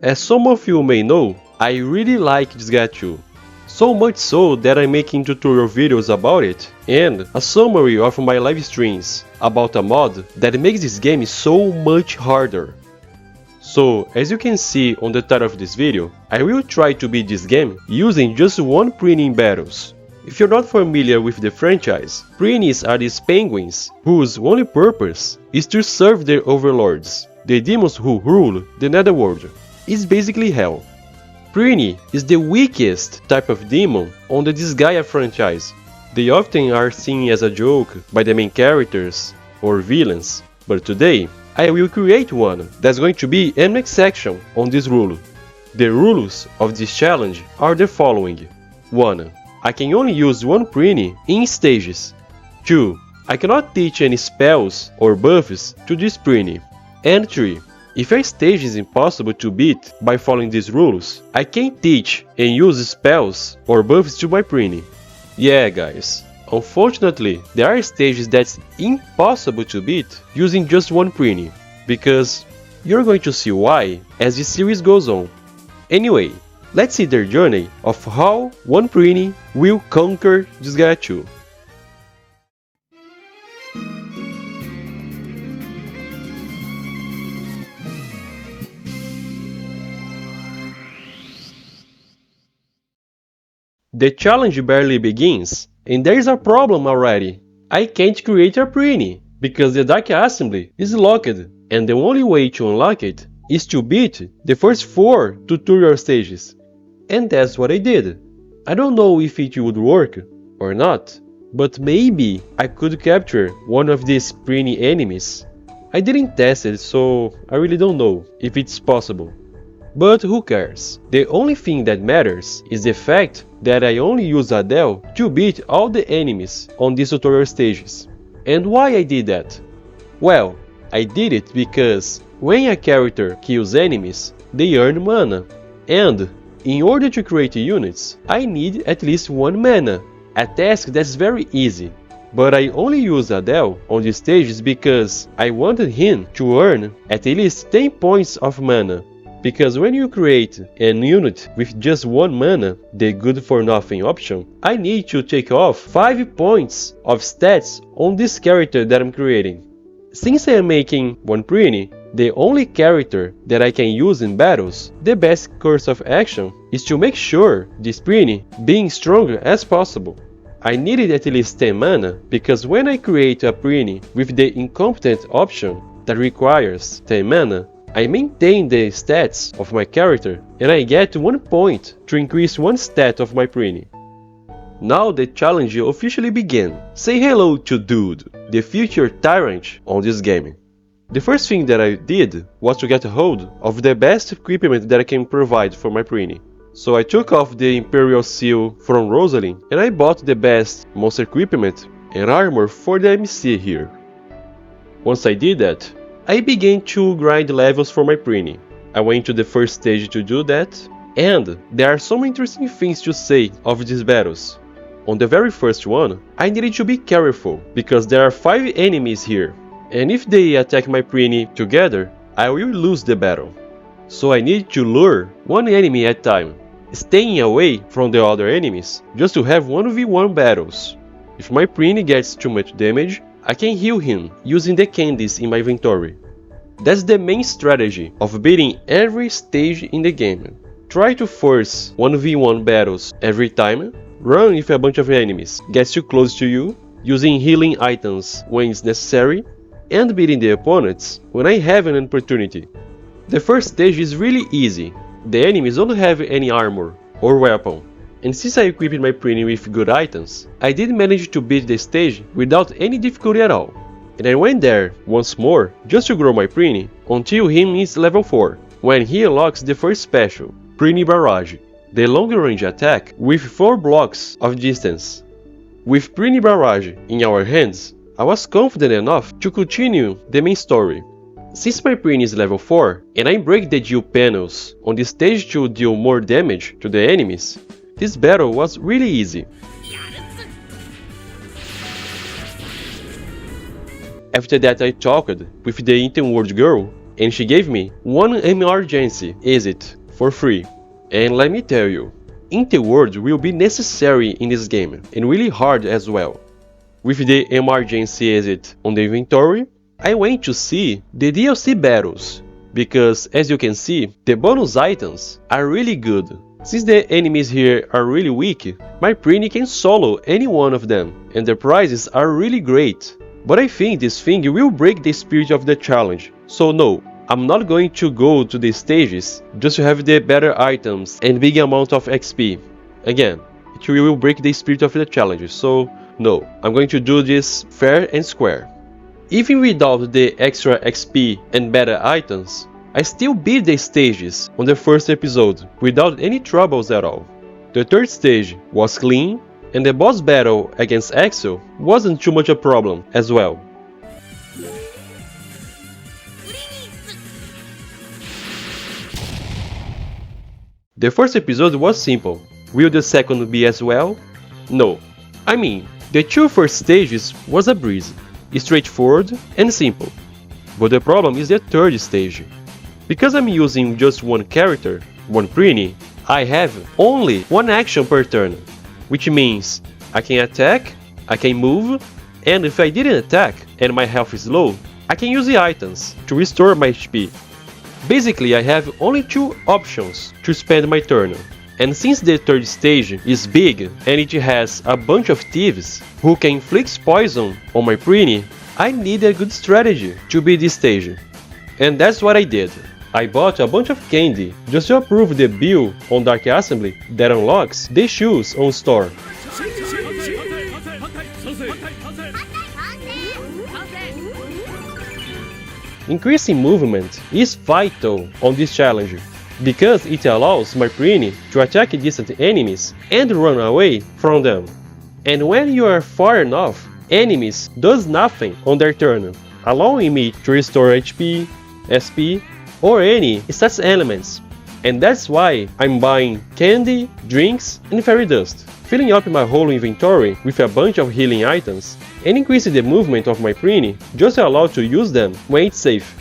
As some of you may know, I really like Disgaea 2. So much so that I'm making tutorial videos about it and a summary of my live streams about a mod that makes this game so much harder. So, as you can see on the title of this video, I will try to beat this game using just one Prinny in battles. If you're not familiar with the franchise, Prinnies are these penguins whose only purpose is to serve their overlords, the demons who rule the netherworld. It's basically hell. Prinny is the weakest type of demon on the Disgaea franchise. They often are seen as a joke by the main characters or villains, but today I will create one that's going to be an exception on this rule. The rules of this challenge are the following. 1. I can only use one Prinny in stages. 2. I cannot teach any spells or buffs to this Prinny. And 3. If a stage is impossible to beat by following these rules, I can teach and use spells or buffs to my Prinny. Yeah guys, unfortunately there are stages that's impossible to beat using just one Prinny, because you're going to see why as this series goes on. Anyway, let's see their journey of how one Prinny will conquer Disgaea 2. The challenge barely begins, and there is a problem already. I can't create a Prinny, because the Dark Assembly is locked, and the only way to unlock it is to beat the first 4 tutorial stages. And that's what I did. I don't know if it would work or not, but maybe I could capture one of these Prinny enemies. I didn't test it, so I really don't know if it's possible. But who cares? The only thing that matters is the fact that I only use Adele to beat all the enemies on these tutorial stages. And why I did that? Well, I did it because when a character kills enemies, they earn mana. And in order to create units, I need at least 1 mana, a task that's very easy. But I only use Adele on these stages because I wanted him to earn at least 10 points of mana. Because when you create an unit with just 1 mana, the good for nothing option, I need to take off 5 points of stats on this character that I'm creating. Since I am making one Prinny, the only character that I can use in battles, the best course of action is to make sure this Prinny being stronger as possible. I needed at least 10 mana because when I create a Prinny with the incompetent option that requires 10 mana, I maintain the stats of my character and I get 1 point to increase 1 stat of my Prinny. Now the challenge officially began. Say hello to Dude, the future tyrant on this game. The first thing that I did was to get a hold of the best equipment that I can provide for my Prinny. So I took off the Imperial Seal from Rosalind and I bought the best monster equipment and armor for the MC here. Once I did that, I began to grind levels for my Prinny. I went to the first stage to do that, and there are some interesting things to say of these battles. On the very first one, I needed to be careful, because there are 5 enemies here, and if they attack my Prinny together, I will lose the battle. So I need to lure one enemy at a time, staying away from the other enemies, just to have 1v1 battles. If my Prinny gets too much damage, I can heal him using the candies in my inventory. That's the main strategy of beating every stage in the game. Try to force 1v1 battles every time, run if a bunch of enemies gets too close to you, using healing items when it's necessary, and beating the opponents when I have an opportunity. The first stage is really easy. The enemies don't have any armor or weapon. And since I equipped my Prinny with good items, I did manage to beat the stage without any difficulty at all. And I went there once more just to grow my Prinny until him is level 4, when he unlocks the first special, Prinny Barrage, the long range attack with 4 blocks of distance. With Prinny Barrage in our hands, I was confident enough to continue the main story. Since my Prinny is level 4 and I break the deal panels on the stage to deal more damage to the enemies, this battle was really easy. After that I talked with the Interworld girl and she gave me one emergency exit for free. And let me tell you, Interword will be necessary in this game, and really hard as well. With the emergency exit on the inventory, I went to see the DLC battles, because as you can see, the bonus items are really good. Since the enemies here are really weak, my Prinny can solo any one of them, and the prizes are really great. But I think this thing will break the spirit of the challenge, so no, I'm not going to go to the stages just to have the better items and big amount of XP. Again, it will break the spirit of the challenge, so no, I'm going to do this fair and square. Even without the extra XP and better items, I still beat the stages on the first episode without any troubles at all. The third stage was clean, and the boss battle against Axel wasn't too much a problem as well. The first episode was simple. Will the second be as well? No. I mean, the two first stages was a breeze, straightforward and simple. But the problem is the third stage. Because I'm using just one character, one Prinny, I have only one action per turn, which means I can attack, I can move, and if I didn't attack and my health is low, I can use the items to restore my HP. Basically, I have only two options to spend my turn. And since the third stage is big and it has a bunch of thieves who can inflict poison on my Prinny, I need a good strategy to beat this stage. And that's what I did. I bought a bunch of candy just to approve the bill on Dark Assembly that unlocks the shoes on store. Increasing movement is vital on this challenge, because it allows my Prinny to attack distant enemies and run away from them. And when you are far enough, enemies does nothing on their turn, allowing me to restore HP, SP, or any stats elements. And that's why I'm buying candy, drinks, and fairy dust, filling up my whole inventory with a bunch of healing items, and increasing the movement of my Prinny just to allow to use them when it's safe.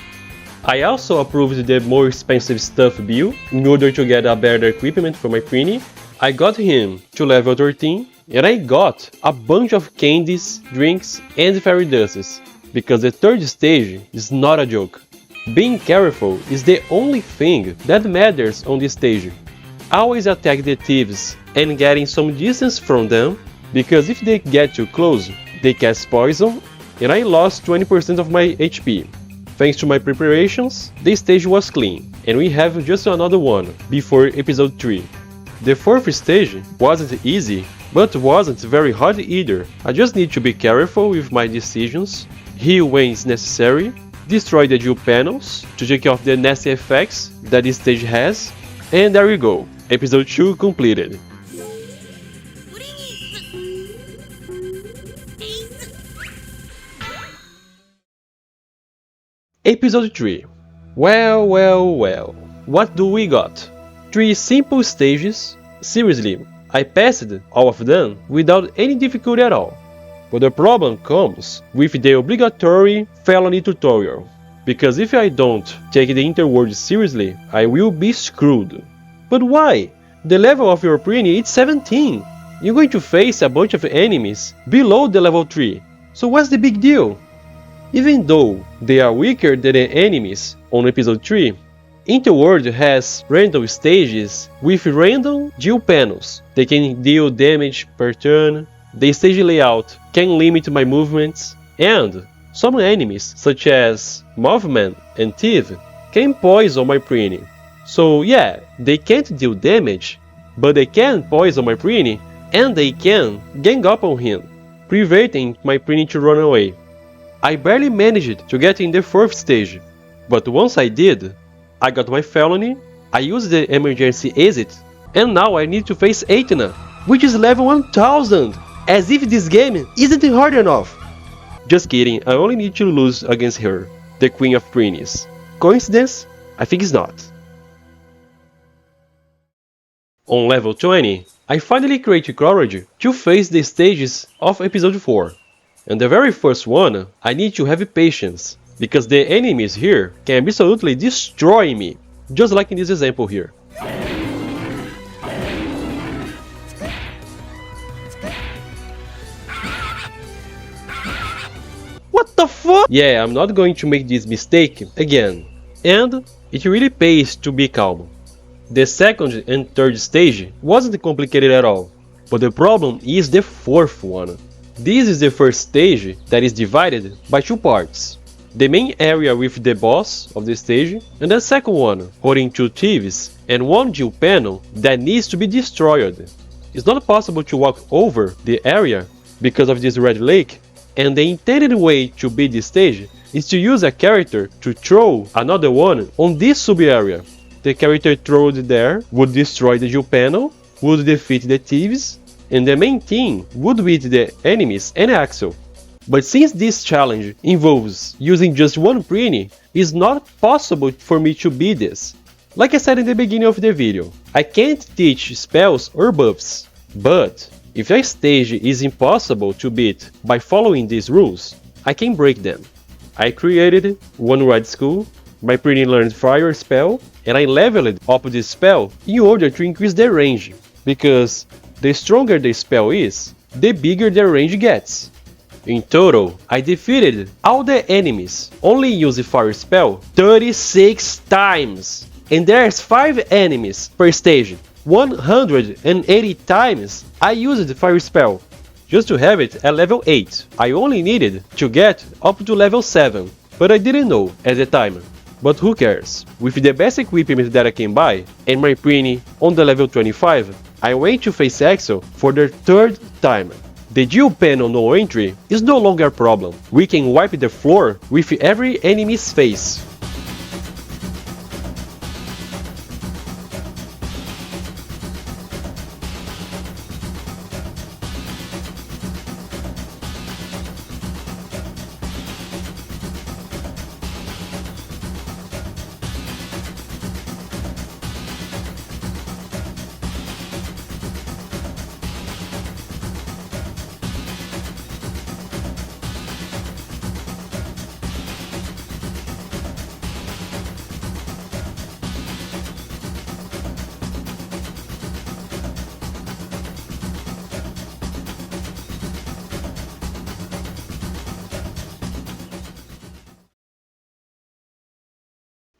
I also approved the more expensive stuff bill in order to get a better equipment for my Prinny. I got him to level 13, and I got a bunch of candies, drinks, and fairy dusts, because the third stage is not a joke. Being careful is the only thing that matters on this stage. Always attack the thieves and getting some distance from them, because if they get too close, they cast poison, and I lost 20% of my HP. Thanks to my preparations, the stage was clean, and we have just another one before episode 3. The fourth stage wasn't easy, but wasn't very hard either. I just need to be careful with my decisions, heal when it's necessary, destroy the dual panels to take off the nasty effects that this stage has, and there we go, episode 2 completed. Episode 3. Well, what do we got? 3 simple stages. Seriously, I passed all of them without any difficulty at all. But the problem comes with the obligatory felony tutorial, because if I don't take the Interword seriously, I will be screwed. But why? The level of your Prinny is 17. You're going to face a bunch of enemies below the level 3, so what's the big deal? Even though they are weaker than the enemies on episode 3, Interword has random stages with random dual panels. They can deal damage per turn, the stage layout can limit my movements, and some enemies, such as Mothman and Thief, can poison my Prinny. So yeah, they can't deal damage, but they can poison my Prinny, and they can gang up on him, preventing my Prinny to run away. I barely managed to get in the 4th stage, but once I did, I got my felony, I used the emergency exit, and now I need to face Athena, which is level 1000, as if this game isn't hard enough. Just kidding, I only need to lose against her, the Queen of Prinnies. Coincidence? I think it's not. On level 20, I finally created courage to face the stages of episode 4. And the very first one, I need to have patience, because the enemies here can absolutely destroy me, just like in this example here. What the fuck? Yeah, I'm not going to make this mistake again. And it really pays to be calm. The second and third stage wasn't complicated at all, but the problem is the fourth one. This is the first stage that is divided by two parts. The main area with the boss of the stage, and the second one holding two thieves and one dual panel that needs to be destroyed. It's not possible to walk over the area because of this red lake, and the intended way to beat this stage is to use a character to throw another one on this sub-area. The character thrown there would destroy the dual panel, would defeat the thieves, and the main team would beat the enemies and Axel. But since this challenge involves using just one Prinny, it's not possible for me to beat this. Like I said in the beginning of the video, I can't teach spells or buffs, but if a stage is impossible to beat by following these rules, I can break them. I created one red skull, my Prinny learned fire spell, and I leveled up this spell in order to increase the range, because the stronger the spell is, the bigger the range gets. In total, I defeated all the enemies only using fire spell 36 times, and there's 5 enemies per stage. 180 times I used the fire spell, just to have it at level 8. I only needed to get up to level 7, but I didn't know at the time. But who cares? With the best equipment that I can buy, and my Prinny on the level 25, I went to face Axel for the third time. The dual panel no entry is no longer a problem. We can wipe the floor with every enemy's face.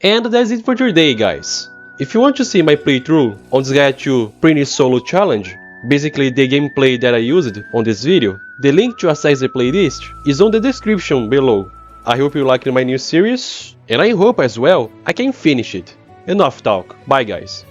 And that's it for today, guys. If you want to see my playthrough on Disgaea 2 Prinny Solo Challenge, basically the gameplay that I used on this video, the link to access the playlist is on the description below. I hope you liked my new series, and I hope as well I can finish it. Enough talk, bye guys.